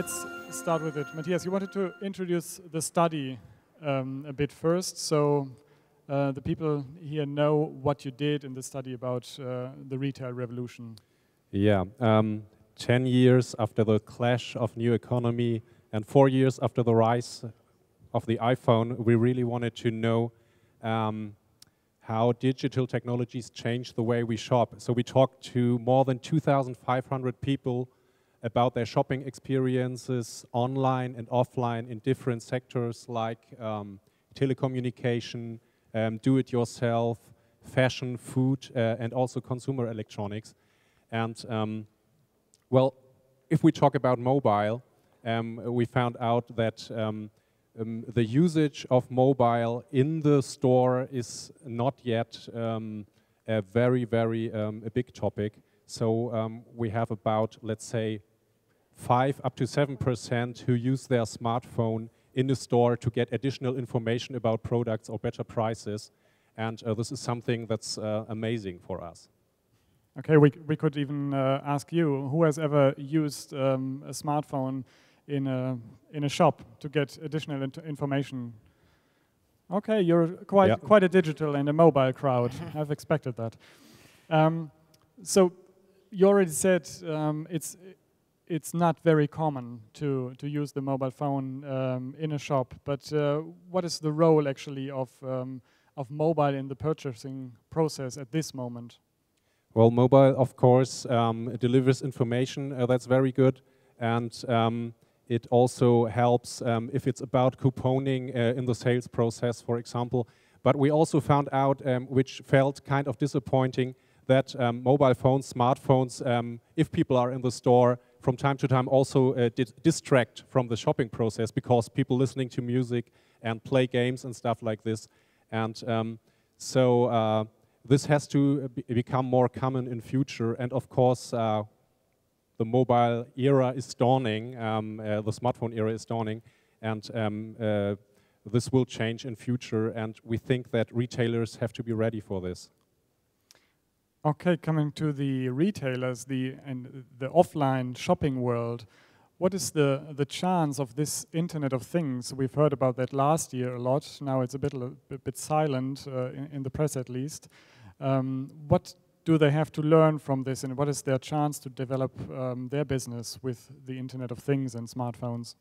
let's start with it. Matthias, you wanted to introduce the study a bit first, so the people here know what you did in the study about the retail revolution. Yeah, 10 years after the clash of new economy and 4 years after the rise of the iPhone, we really wanted to know how digital technologies change the way we shop. So we talked to more than 2,500 people about their shopping experiences online and offline in different sectors like telecommunication, do-it-yourself, fashion, food, and also consumer electronics. And well, if we talk about mobile, we found out that the usage of mobile in the store is not yet a very a big topic. So we have about, let's say, 5 up to 7% who use their smartphone in the store to get additional information about products or better prices. And this is something that's amazing for us. Okay, we could even ask you, who has ever used a smartphone in a shop to get additional information? Okay, you're quite a digital and a mobile crowd. I've expected that. So you already said it's not very common to use the mobile phone in a shop, but what is the role actually of mobile in the purchasing process at this moment? Well, mobile, of course, delivers information. That's very good, and it also helps if it's about couponing in the sales process, for example. But we also found out, which felt kind of disappointing, that mobile phones, smartphones, if people are in the store, from time to time also distract from the shopping process because people listening to music and play games and stuff like this. And so this has to become more common in future. And of course, the mobile era is dawning, the smartphone era is dawning, and this will change in future. And we think that retailers have to be ready for this. Okay, coming to the retailers, the offline shopping world, what is the chance of this Internet of Things? We've heard about that last year a lot. Now it's a bit silent in the press, at least. What do they have to learn from this, and what is their chance to develop their business with the Internet of Things and smartphones?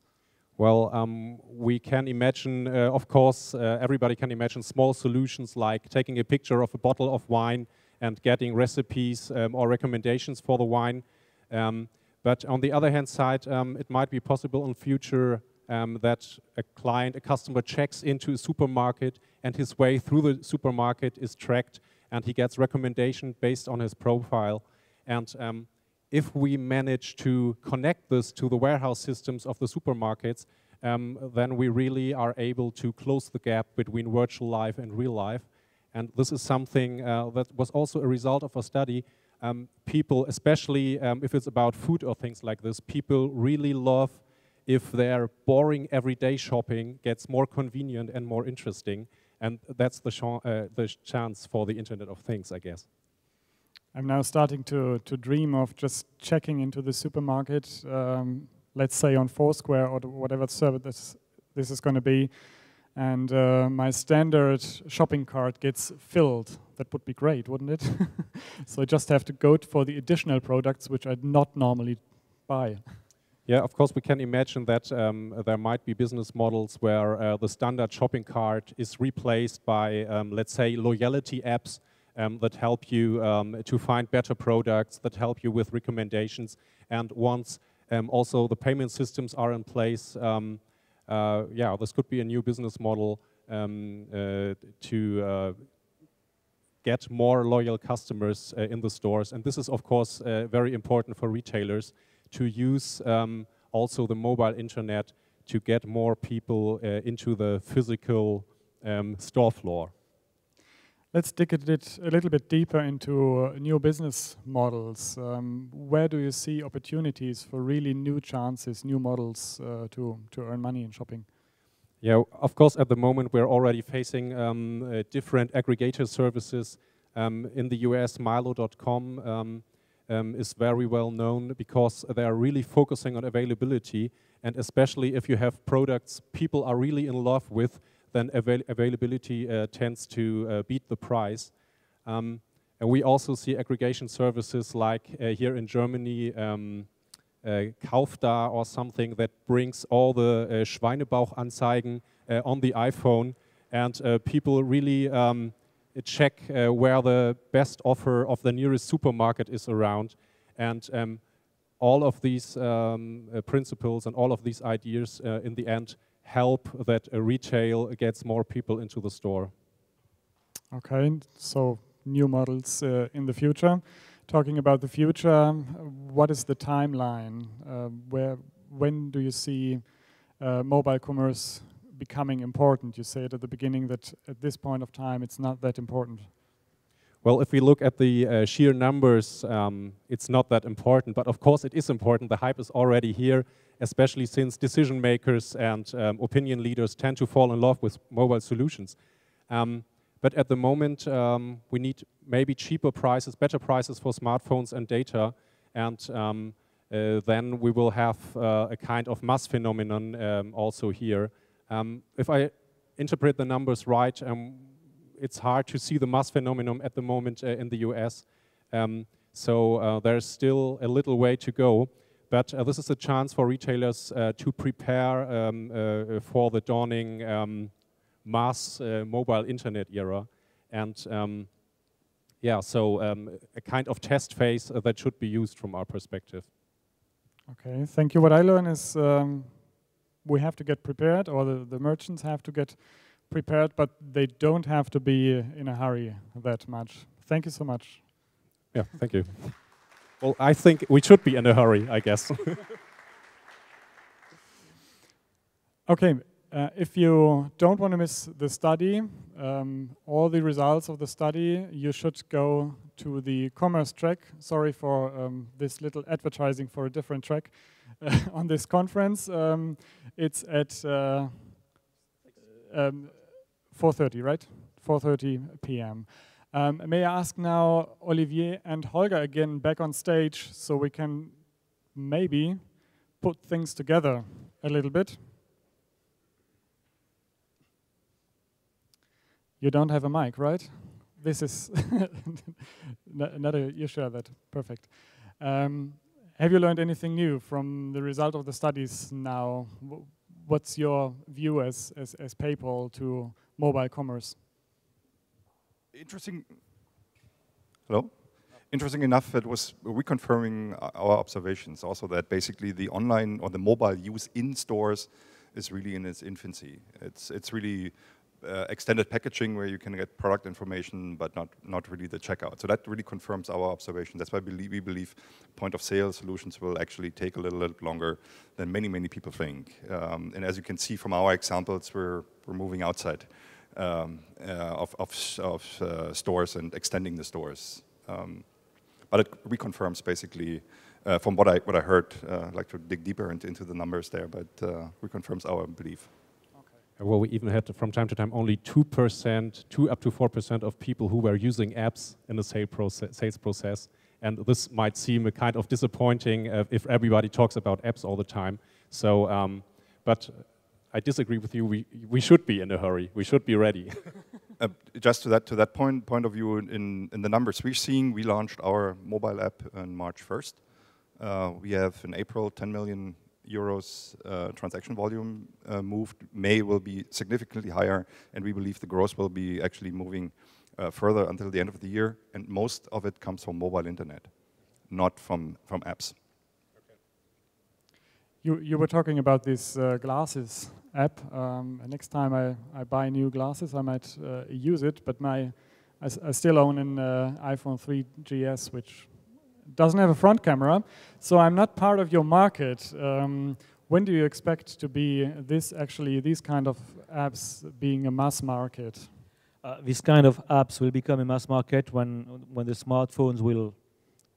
Well, we can imagine, of course, everybody can imagine small solutions like taking a picture of a bottle of wine and getting recipes or recommendations for the wine. But on the other hand side, it might be possible in future that a customer checks into a supermarket and his way through the supermarket is tracked and he gets recommendation based on his profile. And if we manage to connect this to the warehouse systems of the supermarkets, then we really are able to close the gap between virtual life and real life. And this is something that was also a result of a study. People, especially if it's about food or things like this, people really love if their boring everyday shopping gets more convenient and more interesting. And that's the chance for the Internet of Things, I guess. I'm now starting to dream of just checking into the supermarket, let's say on Foursquare or whatever service this is going to be, and my standard shopping cart gets filled. That would be great, wouldn't it? So I just have to go for the additional products which I'd not normally buy. Yeah, of course, we can imagine that there might be business models where the standard shopping cart is replaced by, let's say, loyalty apps that help you to find better products, that help you with recommendations. And once also the payment systems are in place, yeah, this could be a new business model to get more loyal customers in the stores. And this is, of course, very important for retailers to use also the mobile internet to get more people into the physical store floor. Let's dig a little bit deeper into new business models. Where do you see opportunities for really new chances, new models to earn money in shopping? Yeah, of course, at the moment we're already facing different aggregator services. In the US, Milo.com is very well known because they are really focusing on availability. And especially if you have products people are really in love with, then availability tends to beat the price. And we also see aggregation services like here in Germany, Kaufda or something that brings all the Schweinebauchanzeigen on the iPhone, and people really check where the best offer of the nearest supermarket is around. And all of these principles and all of these ideas in the end help that retail gets more people into the store. Okay, so new models in the future. Talking about the future, what is the timeline? When do you see mobile commerce becoming important? You said at the beginning that at this point of time it's not that important. Well, if we look at the sheer numbers, it's not that important, but of course it is important. The hype is already here, especially since decision makers and opinion leaders tend to fall in love with mobile solutions. But at the moment, we need maybe cheaper prices, better prices for smartphones and data, and then we will have a kind of mass phenomenon also here. If I interpret the numbers right, it's hard to see the mass phenomenon at the moment in the US. So there's still a little way to go. But this is a chance for retailers to prepare for the dawning mass mobile internet era. And yeah, so a kind of test phase that should be used from our perspective. Okay, thank you. What I learn is we have to get prepared, or the merchants have to get prepared, but they don't have to be in a hurry that much. Thank you so much. Yeah, thank you. Well, I think we should be in a hurry, I guess. Okay, if you don't want to miss the study, all the results of the study, you should go to the commerce track. Sorry for this little advertising for a different track on this conference. It's at 4:30, right? 4:30 p.m. May I ask now Olivier and Holger again back on stage so we can maybe put things together a little bit. You don't have a mic, right? This is you share that. Perfect. Have you learned anything new from the result of the studies now? What's your view as PayPal to mobile commerce? Interesting. Hello? Interesting enough, it was reconfirming our observations also that basically the online or the mobile use in stores is really in its infancy. It's really extended packaging where you can get product information but not really the checkout. So that really confirms our observation. That's why we believe point of sale solutions will actually take a little longer than many people think. And as you can see from our examples, we're moving outside of stores and extending the stores. But it reconfirms basically from what I heard. I'd like to dig deeper into the numbers there, but reconfirms our belief. Well, we even had from time to time only 2%, 2 up to 4% of people who were using apps in the sales process. And this might seem a kind of disappointing if everybody talks about apps all the time. So, but I disagree with you. We should be in a hurry. We should be ready. Just to that point of view, in the numbers we're seeing, we launched our mobile app on March 1st. We have in April 10 million euros transaction volume moved. May will be significantly higher, and we believe the growth will be actually moving further until the end of the year. And most of it comes from mobile internet, not from apps. Okay. You were talking about this glasses app. Next time I buy new glasses, I might use it. But I still own an iPhone 3GS, which doesn't have a front camera, so I'm not part of your market. When do you expect to be these kind of apps being a mass market? This kind of apps will become a mass market when the smartphones will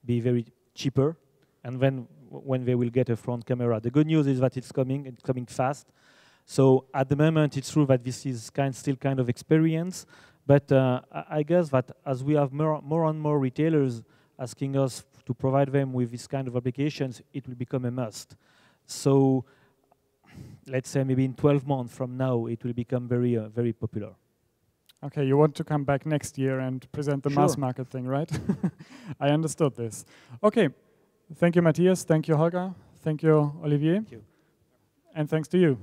be very cheaper, and when they will get a front camera. The good news is that it's coming fast. So at the moment, it's true that this is still kind of experience, but I guess that as we have more and more retailers asking us to provide them with this kind of applications, it will become a must. So let's say maybe in 12 months from now, it will become very, very popular. Okay, you want to come back next year and present the mass market thing, right? I understood this. Okay, thank you, Matthias. Thank you, Holger. Thank you, Olivier. Thank you. And thanks to you.